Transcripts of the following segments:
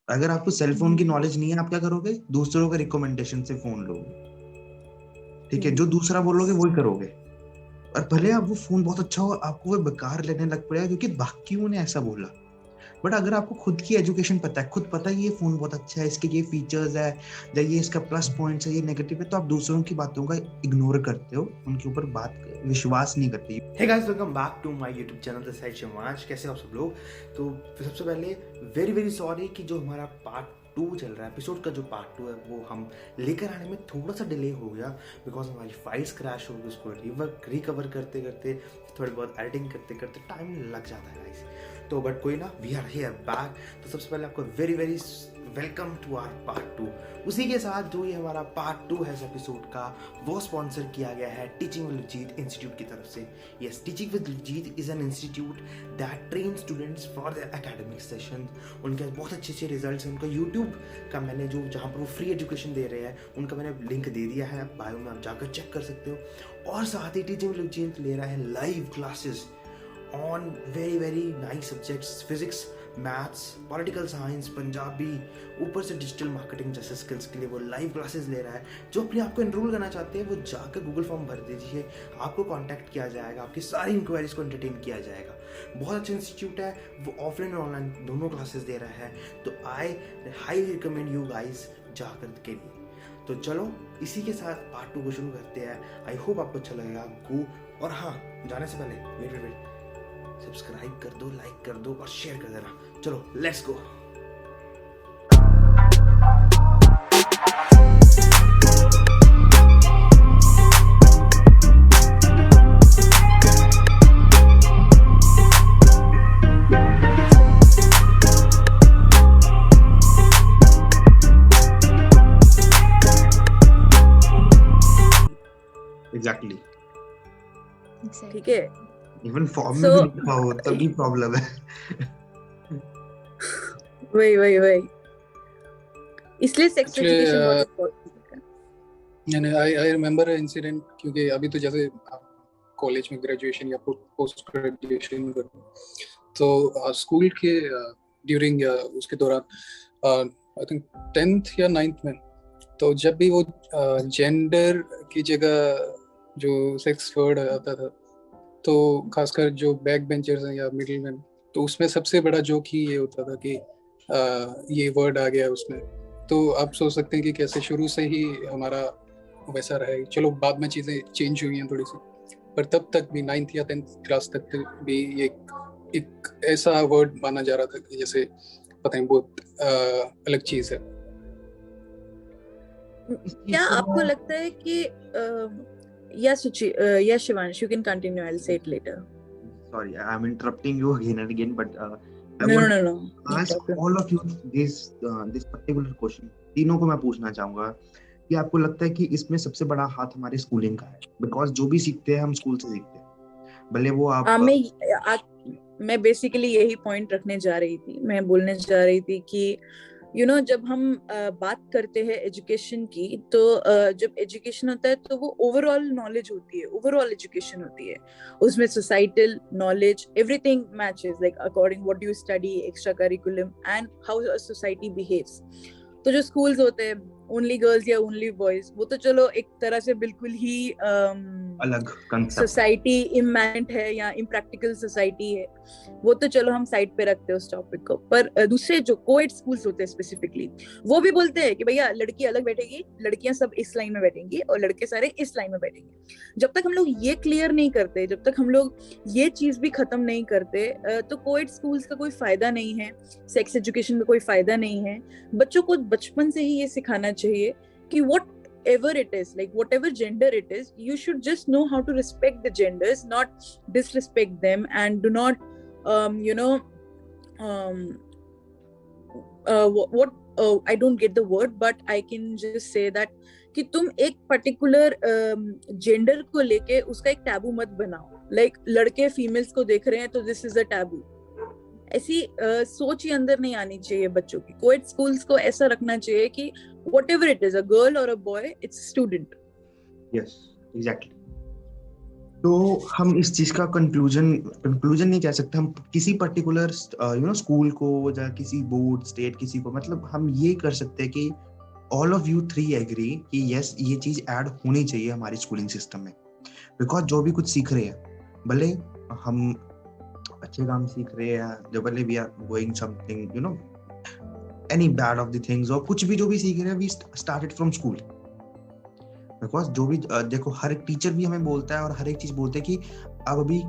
अगर आपको cell phone की नॉलेज नहीं है, आप क्या करोगे? दूसरों के रिकमेंडेशन से फोन लोगे, ठीक है? जो दूसरा बोलोगे वही करोगे, और भले आप वो फोन बहुत अच्छा हो, आपको वो बेकार लगने लग पड़ेगा क्योंकि बाकियों ने ऐसा बोला। बट अगर आपको खुद की एजुकेशन पता है, खुद पता है ये फोन बहुत अच्छा है, इसके ये फीचर्स है, या ये इसका प्लस पॉइंट्स है, ये नेगेटिव है, तो आप दूसरों की बातों का इग्नोर करते हो, उनके ऊपर विश्वास नहीं करते। Hey guys, welcome back to my YouTube channel this side Shivansh. कैसे हो आप सब लोग? तो सबसे पहले वेरी वेरी सॉरी कि जो हमारा पार्ट 2 चल रहा है, एपिसोड का जो पार्ट 2 है, वो हम लेकर आने में थोड़ा सा डिले हो गया बिकॉज हमारी फाइल्स क्रैश हो गई। उसको रिकवर करते करते, थोड़ी बहुत एडिटिंग करते करते टाइम लग जाता है गाइस। तो बट कोई ना, वी आर हियर बैक। तो सबसे पहले आपको very very welcome to our part 2। उसी के साथ जो ये हमारा पार्ट 2 है इस एपिसोड का, वो स्पॉन्सर किया गया है टीचिंग विद लुजीत इंस्टीट्यूट की तरफ से। यस, टीचिंग विद लुजीत is an institute that train students for the academic session. उनके बहुत अच्छे अच्छे रिजल्ट्स हैं। उनका यूट्यूब का मैंने जो जहाँ पर वो फ्री एजुकेशन दे रहे हैं, उनका मैंने लिंक दे दिया है बायो में, आप जाकर चेक कर सकते हो। और साथ ही टीचिंग विद लुजीत ले रहा है live classes on very very nice subjects, physics, maths, political science, Punjabi, ऊपर से डिजिटल मार्केटिंग जैसे स्किल्स के लिए वो लाइव क्लासेस ले रहा है। जो अपने आप को एनरोल करना चाहते हैं वो जाकर गूगल फॉर्म भर दीजिए, आपको कांटेक्ट किया जाएगा, आपकी सारी इंक्वायरीज को एंटरटेन किया जाएगा। बहुत अच्छा इंस्टीट्यूट है, वो ऑफलाइन और ऑनलाइन दोनों क्लासेस दे रहा है। तो I highly recommend you guys जाकर के लिए। तो चलो इसी के साथ पार्ट 2 को शुरू करते हैं। आई होप आपको अच्छा लगेगा। गो, और हाँ, जाने से पहले वेट सब्सक्राइब कर दो, लाइक कर दो और शेयर कर देना। चलो लेट्स गो। एग्जैक्टली, ठीक है। इवन फॉर्म में भी लिखा हो तभी प्रॉब्लम है। वही इसलिए सेक्स एजुकेशन बहुत इम्पोर्टेंट है। नहीं, आई रिमेम्बर इंसिडेंट, क्योंकि अभी तो जैसे कॉलेज में ग्रेजुएशन या पोस्ट ग्रेजुएशन तो स्कूल के ड्यूरिंग उसके दौरान आई थिंक 10th या 9th में, तो जब भी वो जेंडर की जगह जो सेक्स वर्ड आता था, तो खासकर जो बैक बेंचर्स हैं या मिडिल मैन, तो उसमें सबसे बड़ा जोक ही ये होता था कि ये वर्ड आ गया उसमें। तो आप सोच सकते हैं कि कैसे शुरू से ही हमारा वैसा रहा है। चलो बाद में चीज़ें चेंज हुई हैं थोड़ी सी, पर तब तक भी 9th या 10th क्लास तक भी एक ऐसा वर्ड माना जा रहा था कि जैसे पता नहीं, बहुत अलग चीज़ है। क्या आपको लगता है कि या Shivansh, you can continue, I'll say it later. Sorry, I'm interrupting you again and again, but I No, want no, no. to ask all of you this particular question. तीनों को मैं पूछना चाहूंगा कि आपको लगता है कि इसमें सबसे बड़ा हाथ हमारे स्कूलिंग का है? बिकॉज जो भी सीखते हैं हम स्कूल से सीखते हैं, भले वो आप मैं बेसिकली यही पॉइंट रखने जा रही थी। मैं बोलने जा रही थी कि जब हम बात करते हैं एजुकेशन की, तो जब एजुकेशन होता है तो वो ओवरऑल नॉलेज होती है, ओवरऑल एजुकेशन होती है। उसमें societal knowledge, everything matches, like according what you study, extra curriculum and how a society behaves. तो जो स्कूल्स होते हैं ओनली गर्ल्स या ओनली बॉयज, वो तो चलो एक तरह से बिल्कुल ही अलग सोसाइटी इम्मैनेंट है या इम्प्रैक्टिकल सोसाइटी है, वो तो चलो हम साइड पे रखते हैं उस टॉपिक को। पर दूसरे जो कोएड स्कूल्स होते हैं स्पेसिफिकली, वो भी बोलते हैं कि भैया लड़की अलग बैठेगी, लड़कियां सब इस लाइन में बैठेंगी और लड़के सारे इस लाइन में बैठेंगे। जब तक हम लोग ये क्लियर नहीं करते, जब तक हम लोग ये चीज भी खत्म नहीं करते, तो कोएड स्कूल्स का कोई फायदा नहीं है, सेक्स एजुकेशन का कोई फायदा नहीं है। बच्चों को बचपन से ही ये सिखाना चाहिए कि whatever it is, like whatever gender it is, you should just know how to respect the genders, not disrespect them, and do not I don't get the word, but I can just say that कि तुम एक particular gender को लेके उसका एक taboo मत बनाओ। Like लड़के फीमेल्स को देख रहे हैं तो दिस इज अ टैबू। ऐसी सोच ही अंदर नहीं आनी चाहिए बच्चों की। कोएड स्कूल्स को ऐसा रखना चाहिए कि whatever it is, a girl or a boy, it's a student. Yes, exactly. तो हम इस चीज का कंक्लूजन नहीं कह सकते, हम किसी पर्टिकुलर स्कूल को या किसी बोर्ड स्टेट किसी को, मतलब हम ये कर सकते हैं कि all of you three agree कि यस ये चीज ऐड होनी चाहिए हमारी स्कूलिंग सिस्टम में, बिकॉज जो भी कुछ सीख रहे हैं, भले हम अच्छे काम सीख रहे हैं, जो भले we are going something any bad of the things, और कुछ भी जो भी सीख रहे हैं we started from school, because जो भी देखो हर एक टीचर भी हमें बोलता है और हर एक चीज बोलते हैं कि अब अभी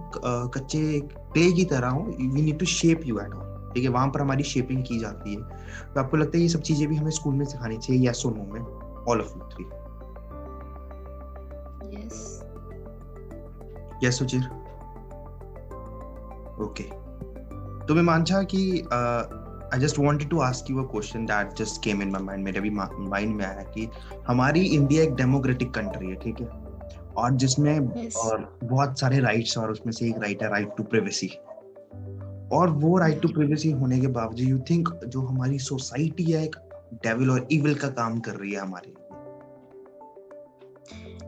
कच्चे क्ले की तरह हो, we need to shape you at all, ठीक है, वहां पर हमारी शेपिंग की जाती है। तो आपको लगता है ये सब चीजें भी हमें स्कूल में सिखानी चाहिए, यस और नो में, all of you three? Yes yes Suchir? Okay, तो मैं मानचा कि I just wanted to ask you a question that just came in my mind, मेरे भी माइंड में आया कि हमारी इंडिया एक डेमोक्रेटिक कंट्री है, ठीक है, और जिसमें Yes. और बहुत सारे राइट्स, और उसमें से एक राइट है राइट टू प्राइवेसी, और वो राइट टू प्राइवेसी होने के बावजूद यू थिंक जो हमारी सोसाइटी है एक डेविल और इविल का काम कर रही है हमारे?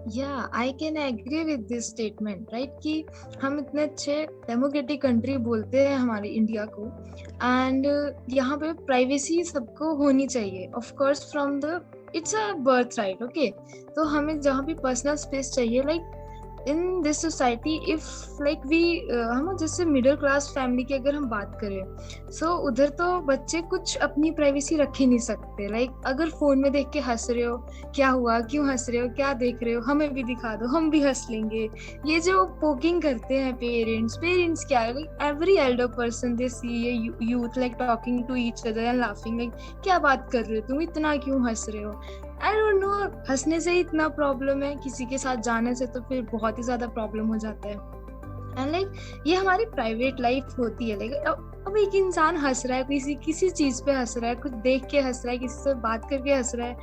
Yeah, I can agree with this statement, right? कि हम इतने अच्छे डेमोक्रेटिक कंट्री बोलते हैं हमारी इंडिया को, एंड यहाँ पे प्राइवेसी सबको होनी चाहिए, of course from the it's a birth right, okay. तो हमें जहाँ भी पर्सनल स्पेस चाहिए, like in this society, if like we हम जैसे मिडिल क्लास फैमिली की अगर हम बात करें, सो उधर तो बच्चे कुछ अपनी प्राइवेसी रख ही नहीं सकते। लाइक अगर फोन में देख के हंस रहे हो, क्या हुआ, क्यों हंस रहे हो, क्या देख रहे हो, हमें भी दिखा दो, हम भी हंस लेंगे। ये जो पोकिंग करते हैं पेरेंट्स क्या है, every elder person they see youth like talking to each other and laughing, like क्या बात कर रहे हो तुम, इतना क्यों हंस रहे हो। आई डोंट नो, हंसने से ही इतना प्रॉब्लम है, किसी के साथ जाने से तो फिर बहुत ही ज्यादा प्रॉब्लम हो जाता है। एंड लाइक ये हमारी प्राइवेट लाइफ होती है। लाइक अब एक इंसान हंस रहा है, किसी चीज पे हंस रहा है, कुछ देख के हंस रहा है, किसी से बात करके हंस रहा है,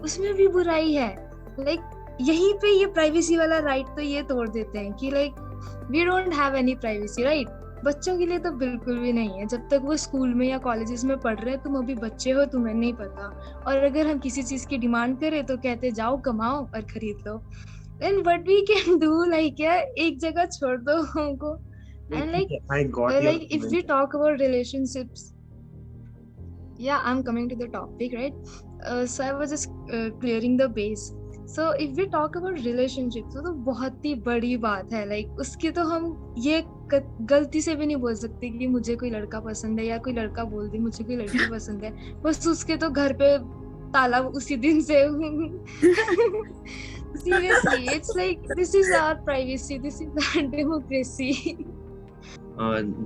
उसमें भी बुराई है। लाइक यहीं पे ये प्राइवेसी वाला राइट तो ये तोड़ देते हैं कि like we don't have any privacy, right. बच्चों के लिए तो बिल्कुल भी नहीं है, जब तक वो स्कूल में या कॉलेजेस में पढ़ रहे हैं, तुम अभी बच्चे हो, तुम्हें नहीं पता। और अगर हम किसी चीज की डिमांड करें तो कहते जाओ कमाओ और खरीद लो। Then what we can do, like एक जगह छोड़ दो हमको। And like I got your like if we talk about relationships, yeah, I'm coming to the topic, right? So I was just clearing the base. So if we talk about relationships, तो बहुत ही बड़ी बात है। Like उसकी तो हम ये गलती से भी नहीं बोल सकते कि मुझे कोई लड़का पसंद है, या कोई लड़का बोल दे मुझे कोई लड़की पसंद है, बस उसके तो घर पे ताला उसी दिन से seriously, it's like this is our privacy, this is our democracy.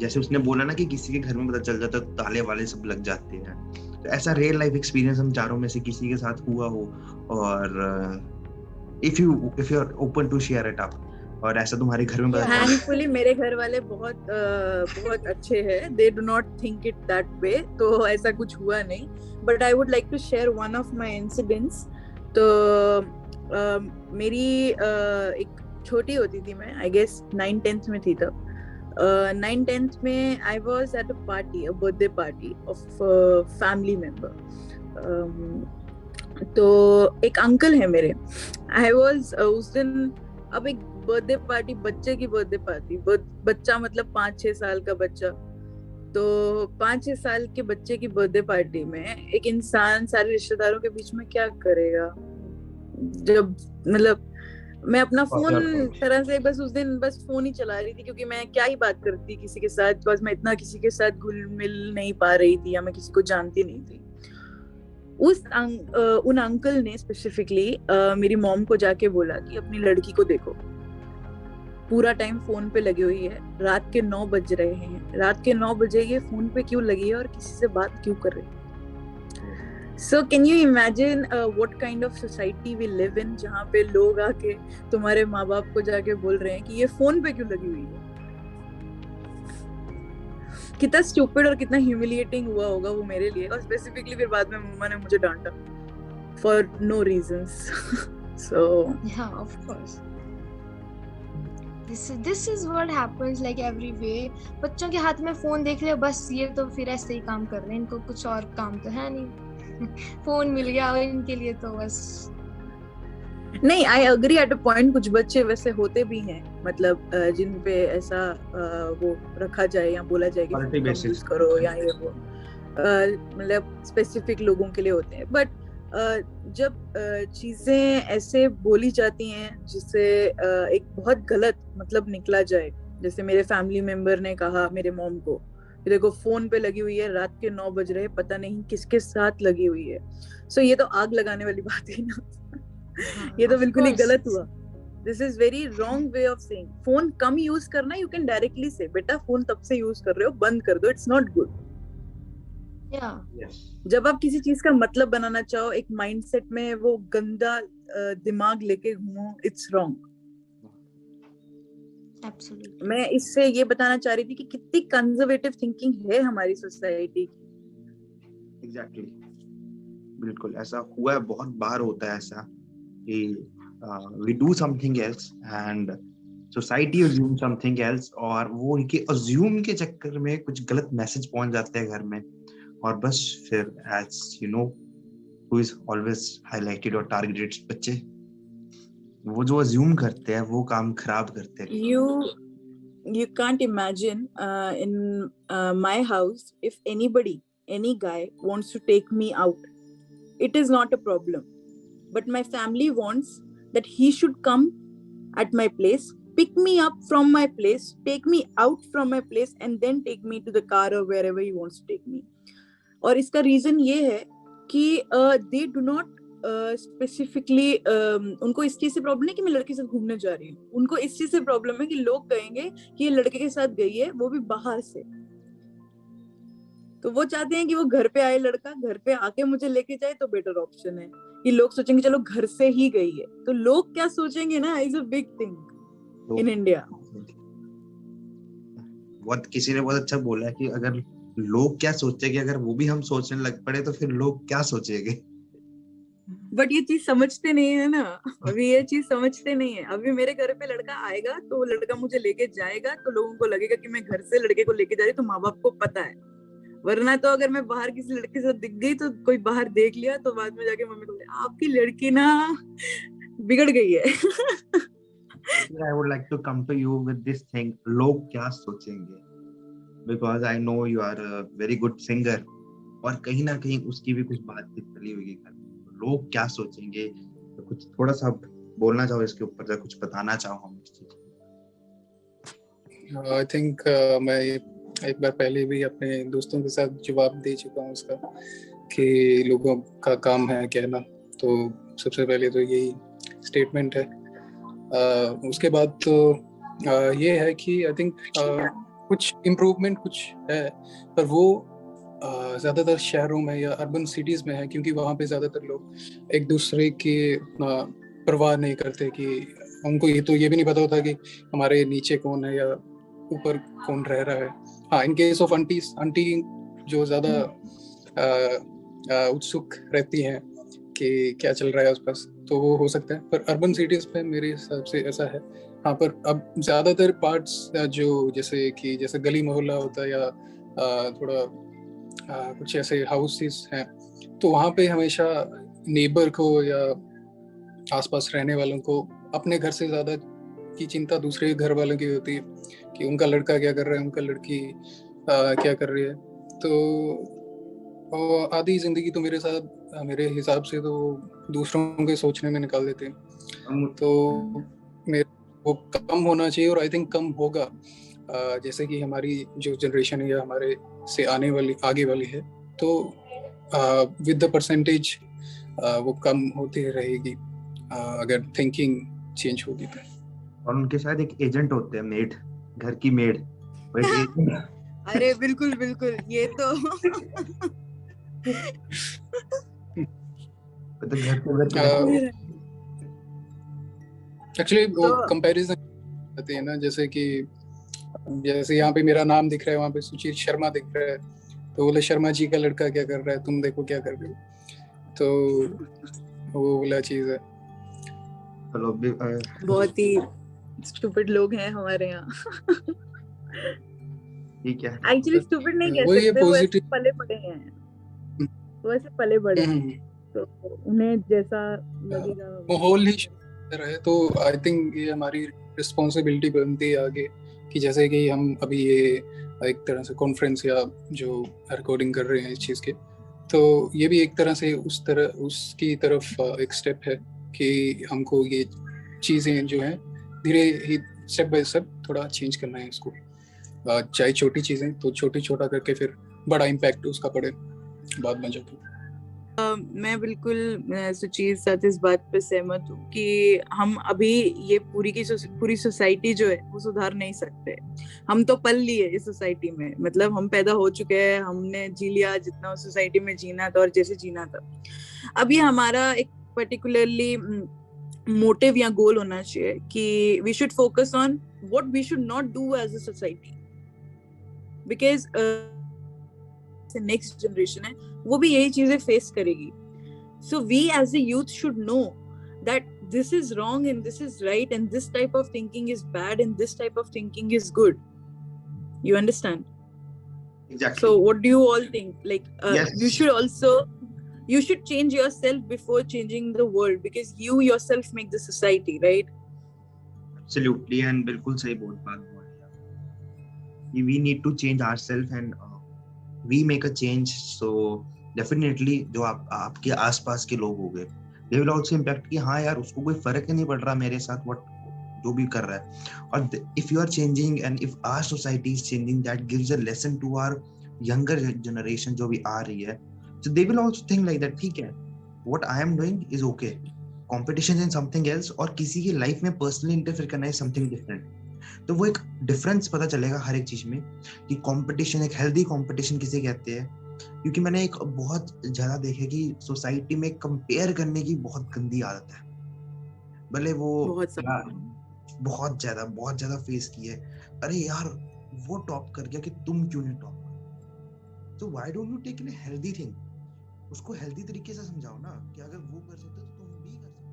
जैसे उसने बोला ना कि किसी के घर में पता चल जाता है ताले वाले सब लग जाते हैं, तो ऐसा रियल लाइफ एक्सपीरियंस हम चारों में से किसी के साथ हुआ हो, और if you are open to share it up, और ऐसा तुम्हारे घर में पता चला? थैंकफुली मेरे घर वाले बहुत अच्छे हैं, they do not think it that way, तो ऐसा कुछ हुआ नहीं। But I would like to share one of my incidents. तो मेरी एक छोटी होती थी मैं, आई गेस 9th-10th में थी तब। 9th-10th में I was at a party, a birthday party of family member. तो एक अंकल है मेरे, आई वाज उस दिन, अब एक बर्थडे पार्टी, बच्चे की बर्थडे पार्टी, बच्चा मतलब 5-6 साल का बच्चा, तो 5-6 साल के बच्चे की बर्थडे पार्टी में एक इंसान सारे रिश्तेदारों के बीच में क्या करेगा। जब मतलब मैं अपना फोन तरह से बस उस दिन बस फोन ही चला रही थी, क्योंकि मैं क्या ही बात करती किसी के साथ, बस मैं इतना किसी के साथ घुल मिल नहीं पा रही थी, या मैं किसी को जानती नहीं थी। उन अंकल ने स्पेसिफिकली मेरी मॉम को जाके बोला कि अपनी लड़की को देखो, पूरा टाइम फोन पे लगी हुई है, रात के 9 बज रहे हैं, रात के 9 बजे ये फोन पे क्यों लगी है और किसी से बात क्यों कर रही है। So can you imagine what kind of society we live in, जहाँ पे लोग आके तुम्हारे माँ बाप को जाके बोल रहे हैं कि ये फोन पे क्यों लगी हुई है। कितना स्टूपिड और कितना ह्यूमिलिएटिंग हुआ होगा वो मेरे लिए, और स्पेसिफिकली फिर बाद में मम्मा ने मुझे डांटा for no reasons. So yeah, of course. This is what happens like everywhere. बच्चों के हाथ में फोन देख रहे हो, बस ये तो फिर ऐसे ही काम कर रहे हैं, इनको कुछ और काम तो है नहीं। फोन मिल गया और इनके लिए तो बस नहीं, I agree at a point, कुछ बच्चे वैसे होते भी हैं, मतलब जिन पे ऐसा वो रखा जाए या बोला जाए कि Quality फोन कम basis. यूज करो या ये वो, मतलब स्पेसिफिक लोगों के लिए होते हैं। बट जब चीजें ऐसे बोली जाती हैं जिससे एक बहुत गलत मतलब निकला जाए, जैसे मेरे फैमिली मेंबर ने कहा मेरे मॉम को, देखो फोन पे लगी हुई है, रात के 9 बज रहे, पता नहीं किसके साथ लगी हुई है। सो ये तो आग लगाने वाली बात है ना। ये तो of बिल्कुल ही course. गलत हुआ। This is very wrong way of saying. Phone come use करना, यू कैन डायरेक्टली से बेटा फोन तब से यूज कर रहे हो, बंद कर दो, it's not good. Yeah, Yes. जब आप किसी चीज का मतलब बनाना चाहो, एक माइंडसेट में वो गंदा दिमाग लेके घूमो, इट्स रॉन्ग। absolutely. मैं इससे ये बताना चाह रही थी कि कितनी कंजर्वेटिव थिंकिंग है हमारी सोसाइटी की। Exactly. बिल्कुल ऐसा हुआ है, बहुत बार होता है ऐसा कि we do something else and society assume something else, और वो उनके assume के चक्कर में कुछ गलत मैसेज पहुंच जाते हैं घर में, और बस फिर as you know who is always highlighted or targeted, बच्चे वो जो assume करते हैं वो काम खराब करते हैं। You can't imagine in my house, if any guy wants to take me out, it is not a problem. But my family wants that he should come at my place, pick me up from my place, take me out from my place, and then take me to the car or wherever he wants to take me. और इसका reason ये है कि they do not specifically उनको इस चीज से problem नहीं कि मैं लड़के से घूमने जा रही हूँ, उनको इस चीज से प्रॉब्लम है कि लोग कहेंगे कि ये लड़के के साथ गई है, वो भी बाहर से। तो वो चाहते हैं कि वो घर पे आए, लड़का घर पे आके मुझे लेके जाए तो बेटर ऑप्शन है। कि लोग सोचेंगे चलो घर से ही गई है, तो लोग क्या सोचेंगे ना, is a big thing in India. बहुत किसी ने बहुत अच्छा बोला है कि अगर लोग क्या सोचेंगे, अगर वो भी हम सोचने लग पड़े तो फिर लोग क्या सोचेंगे। बट ये चीज समझते नहीं है ना, अभी ये चीज समझते नहीं है। अभी मेरे घर पे लड़का आएगा तो लड़का मुझे लेके जाएगा तो लोगों को लगेगा कि मैं घर से लड़के को लेके जा रही हूँ, तो माँ बाप को पता है। वरना तो अगर मैं बाहर किसी लड़के से दिख गई तो कोई बाहर देख लिया तो बाद में जाके मम्मी को बोले आपकी लड़की ना बिगड़ गई है। I would like to come to you with this thing, लोग क्या सोचेंगे, because I know you are a very good singer, और कहीं ना कहीं उसकी भी कुछ बातचीत चली होगी घर में। लोग क्या सोचेंगे, तो कुछ थोड़ा सा बोलना चाहो इसके ऊपर, या कुछ बताना चाहो हम इस चीज। आई थिंक मैं एक बार पहले भी अपने दोस्तों के साथ जवाब दे चुका हूँ उसका, कि लोगों का काम है कहना। तो सबसे पहले तो यही स्टेटमेंट है। उसके बाद तो ये है कि आई थिंक कुछ इम्प्रूवमेंट कुछ है, पर वो ज़्यादातर शहरों में या अर्बन सिटीज़ में है, क्योंकि वहाँ पे ज़्यादातर लोग एक दूसरे की परवाह नहीं करते, कि उनको ये भी नहीं पता होता कि हमारे नीचे कौन है या ऊपर कौन रह रहा है। हाँ, इन केस ऑफ आंटी जो ज़्यादा उत्सुक रहती हैं कि क्या चल रहा है आसपास, तो वो हो सकता है। पर अर्बन सिटीज़ में मेरे हिसाब से ऐसा है। हाँ, पर अब ज़्यादातर पार्ट्स जो जैसे गली मोहल्ला होता है या थोड़ा कुछ ऐसे हाउसेस हैं, तो वहाँ पे हमेशा नेबर को या आसपास रहने वालों को अपने घर से ज़्यादा की चिंता दूसरे घर वालों की होती है, कि उनका लड़का क्या कर रहा है, उनका लड़की क्या कर रही है। तो आधी ज़िंदगी तो मेरे हिसाब से तो दूसरों के सोचने में निकाल देते हैं। तो वो कम होना चाहिए, और आई थिंक कम होगा। जैसे कि हमारी जो जनरेशन है या हमारे से आगे वाली है, तो विद द परसेंटेज वो कम होती रहेगी अगर थिंकिंग चेंज होगी तो। और उनके शायद एक एजेंट होते हैं, मेड, घर की मेड। अरे बिल्कुल बिल्कुल, ये तो तो घर पे एक्चुअली वो कंपैरिजन आते हैं ना, जैसे यहाँ पे मेरा नाम दिख रहा है, वहाँ पे सुचिर शर्मा दिख रहा है, तो बोले शर्मा जी का लड़का क्या कर रहा है, तुम देखो क्या कर रहे हो। तो वो वाला चीज है। बहुत ही स्टूपिड लोग हैं हमारे यहाँ। ठीक है, एक्चुअली स्टूपिड नहीं कह सकते, वो ऐसे पले बड़े हैं, वो ऐसे पले बड़े हैं, तो उन्हें जैसा लगेगा माहौल ही रहे तो आई थिंक ये हमारी रिस्पॉन्सिबिलिटी बनती है आगे कि जैसे कि हम अभी ये एक तरह से कॉन्फ्रेंस या जो रिकॉर्डिंग कर रहे हैं इस चीज़ के, तो ये भी एक तरह से उसकी तरफ एक स्टेप है कि हमको ये चीज़ें जो हैं धीरे ही स्टेप बाय स्टेप थोड़ा चेंज करना है इसको, चाहे छोटी चीज़ें तो छोटा करके फिर बड़ा इम्पैक्ट उसका पड़े बाद में जाके। मैं बिल्कुल सुचीर साथ इस बात पे सहमत हूँ कि हम अभी ये पूरी सोसाइटी जो है वो सुधार नहीं सकते। हम तो पल लिए इस सोसाइटी में, मतलब हम पैदा हो चुके हैं, हमने जी लिया जितना उस सोसाइटी में जीना था और जैसे जीना था। अब ये हमारा एक पर्टिकुलरली मोटिव या गोल होना चाहिए कि we should focus on what we should not do as a society, because next generation है वो भी यही चीजें फेस करेगी। So we as a youth should know that this is wrong and this is right and this type of thinking is bad and this type of thinking is good. You understand? Exactly. So what do you all think? Like Yes. you should change yourself before changing the world, because you yourself make the society, right? Absolutely, and बिल्कुल सही बात बोली। We need to change ourselves and we make a change. So definitely जो आपके आसपास के लोग हो गए, they will also impact कि हाँ यार उसको कोई फर्क ही नहीं पड़ रहा मेरे साथ जो भी कर रहा है। और if you are changing and if our society is changing, that gives a lesson to our younger generation जो भी आ रही है, so they will also think like that, ठीक है, what I am doing is okay, competition is something else, और किसी की life में पर्सनली इंटरफेयर करना is something different। तो वो एक डिफरेंस पता चलेगा हर एक चीज में कि कंपटीशन, एक हेल्दी कंपटीशन किसे कहते हैं। क्योंकि मैंने एक बहुत ज्यादा देखे कि सोसाइटी में कंपेयर करने की बहुत गंदी आदत है, भले वो बहुत ज्यादा फेस की है। अरे यार वो टॉप कर गया कि तुम क्यों नहीं टॉप कर, तो why don't you take in healthy thing, उसको हेल्दी तरीके से समझाओ ना कि अगर वो कर सकते तो तुम भी कर सकते।